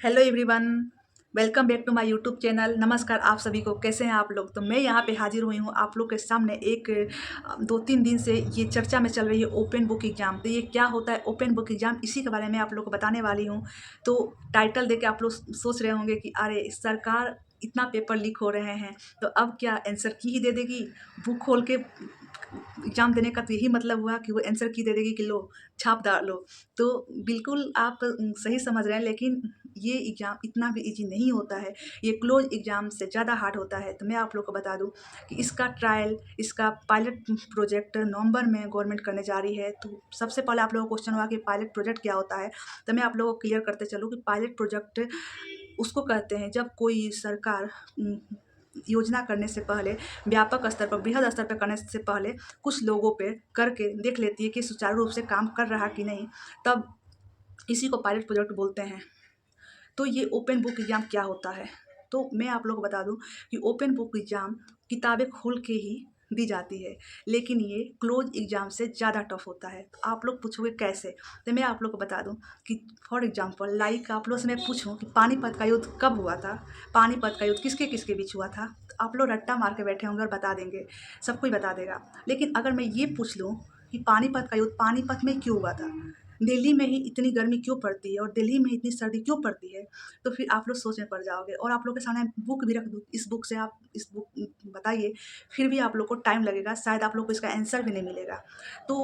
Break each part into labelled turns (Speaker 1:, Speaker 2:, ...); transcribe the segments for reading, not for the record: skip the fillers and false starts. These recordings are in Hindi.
Speaker 1: Hello everyone, welcome back to my YouTube channel. नमस्कार आप सभी को। कैसे हैं आप लोग? तो मैं यहाँ पे हाजिर हुई हूँ आप लोग के सामने एक 2-3 दिन से ये चर्चा में चल रही है ओपन बुक एग्ज़ाम। तो ये क्या होता है ओपन बुक एग्ज़ाम, इसी के बारे में आप लोग को बताने वाली हूँ। तो टाइटल देख के आप लोग सोच रहे होंगे कि अरे सरकार इतना पेपर लीक हो रहे हैं तो अब क्या आंसर की ही दे देगी? बुक खोल के एग्ज़ाम देने का तो यही मतलब हुआ कि वो आंसर की दे देगी कि लो छाप डालो। तो बिल्कुल आप सही समझ रहे हैं, लेकिन ये एग्ज़ाम इतना भी ईज़ी नहीं होता है। ये क्लोज़ एग्ज़ाम से ज़्यादा हार्ड होता है। तो मैं आप लोग को बता दूँ कि इसका ट्रायल, इसका पायलट प्रोजेक्ट नवंबर में गवर्नमेंट करने जा रही है। तो सबसे पहले आप लोगों को क्वेश्चन हुआ कि पायलट प्रोजेक्ट क्या होता है? तो मैं आप लोगों को क्लियर करते चलूँ कि पायलट प्रोजेक्ट उसको कहते हैं जब कोई सरकार योजना करने से पहले, व्यापक स्तर पर, बृहद स्तर पर करने से पहले कुछ लोगों पे करके देख लेती है कि सुचारू रूप से काम कर रहा कि नहीं, तब इसी को पायलट प्रोजेक्ट बोलते हैं। तो ये ओपन बुक एग्ज़ाम क्या होता है? तो मैं आप लोग को बता दूँ कि ओपन बुक एग्ज़ाम किताबें खोल के ही दी जाती है, लेकिन ये क्लोज़ एग्ज़ाम से ज़्यादा टफ़ होता है। तो आप लोग पूछोगे कैसे? तो मैं आप लोग को बता दूँ कि फॉर एग्ज़ाम्पल लाइक आप लोग से मैं पूछूँ कि पानीपत का युद्ध कब हुआ था? पानीपत का युद्ध किसके-किसके बीच हुआ था? तो आप लोग रट्टा मार के बैठे होंगे और बता देंगे, सब कोई बता देगा। लेकिन अगर मैं ये पूछ लूँ कि पानीपत का युद्ध पानीपत में क्यों हुआ था? दिल्ली में ही इतनी गर्मी क्यों पड़ती है और दिल्ली में इतनी सर्दी क्यों पड़ती है? तो फिर आप लोग सोच में पड़ जाओगे। और आप लोग के सामने बुक भी रख दूँ, इस बुक से आप इस बुक बताइए, फिर भी आप लोग को टाइम लगेगा, शायद आप लोग को इसका आंसर भी नहीं मिलेगा। तो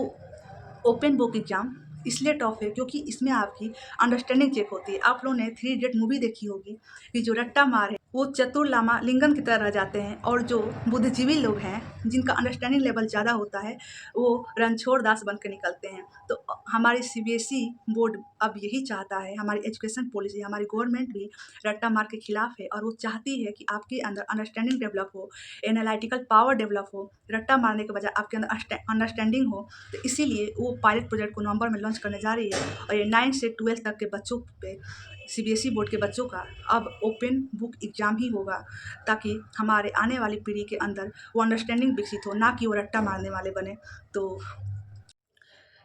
Speaker 1: ओपन बुक एग्ज़ाम इसलिए टफ है क्योंकि इसमें आपकी अंडरस्टैंडिंग चेक होती है। आप लोगों ने थ्री इडियट मूवी देखी होगी कि जो रट्टा मार है वो चतुर लामा लिंगम की तरह रह जाते हैं, और जो बुद्धिजीवी लोग हैं जिनका अंडरस्टैंडिंग लेवल ज़्यादा होता है वो रणछोड़ दास बन के निकलते हैं। तो हमारी सीबीएसई बोर्ड अब यही चाहता है, हमारी एजुकेशन पॉलिसी, हमारी गवर्नमेंट भी रट्टा मार के खिलाफ है और वो चाहती है कि आपके अंदर अंडरस्टैंडिंग डेवलप हो, एनालिटिकल पावर डेवलप हो, रट्टा मारने के बजाय आपके अंदर अंडरस्टैंडिंग हो। तो इसीलिए वो पायलट प्रोजेक्ट को नवंबर में लॉन्च करने जा रही है और ये 9 से 12 तक के बच्चों पे, सीबीएसई बोर्ड के बच्चों का अब ओपन बुक एग्ज़ाम ही होगा, ताकि हमारे आने वाली पीढ़ी के अंदर वो अंडरस्टैंडिंग विकसित हो, ना कि वो रट्टा मारने वाले बने। तो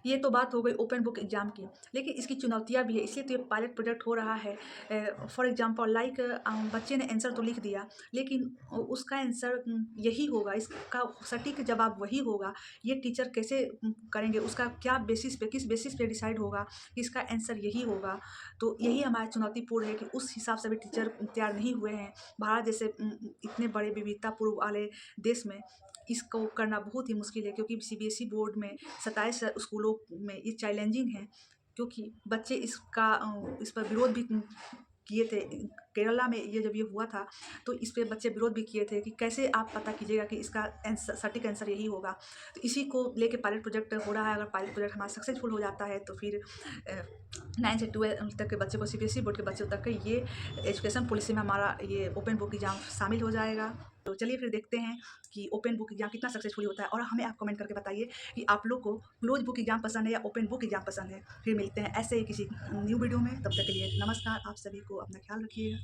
Speaker 1: ये तो बात हो गई ओपन बुक एग्ज़ाम की, लेकिन इसकी चुनौतियाँ भी है, इसलिए तो ये पायलट प्रोजेक्ट हो रहा है। फॉर एग्ज़ाम्पल लाइक बच्चे ने आंसर तो लिख दिया, लेकिन उसका आंसर यही होगा, इसका सटीक जवाब वही होगा, ये टीचर कैसे करेंगे? उसका क्या बेसिस पे, किस बेसिस पे डिसाइड होगा कि इसका आंसर यही होगा? तो यही हमारा चुनौतीपूर्ण है कि उस हिसाब से भी टीचर तैयार नहीं हुए हैं। भारत जैसे इतने बड़े विविधतापूर्ण वाले देश में इसको करना बहुत ही मुश्किल है, क्योंकि सीबीएसई बोर्ड में 27 स्कूलों में ये चैलेंजिंग है, क्योंकि बच्चे इस पर विरोध भी किए थे। केरला में ये जब ये हुआ था तो इस पे बच्चे विरोध भी किए थे कि कैसे आप पता कीजिएगा कि इसका आंसर, सटीक आंसर यही होगा। तो इसी को लेके पायलट प्रोजेक्ट हो रहा है। अगर पायलट प्रोजेक्ट हमारा सक्सेसफुल हो जाता है तो फिर 9 से 12 तक के बच्चे को, सीबीएसई बोर्ड के बच्चों तक ये एजुकेशन पॉलिसी में हमारा ये ओपन बुक एग्ज़ाम शामिल हो जाएगा। तो चलिए फिर देखते हैं कि ओपन बुक एग्ज़ाम कितना सक्सेसफुल होता है, और हमें आप कमेंट करके बताइए कि आप लोग को क्लोज बुक एग्ज़ाम पसंद है या ओपन बुक एग्ज़ाम पसंद है। फिर मिलते हैं ऐसे ही किसी न्यू वीडियो में, तब तक के लिए नमस्कार। आप सभी को अपना ख्याल रखिएगा।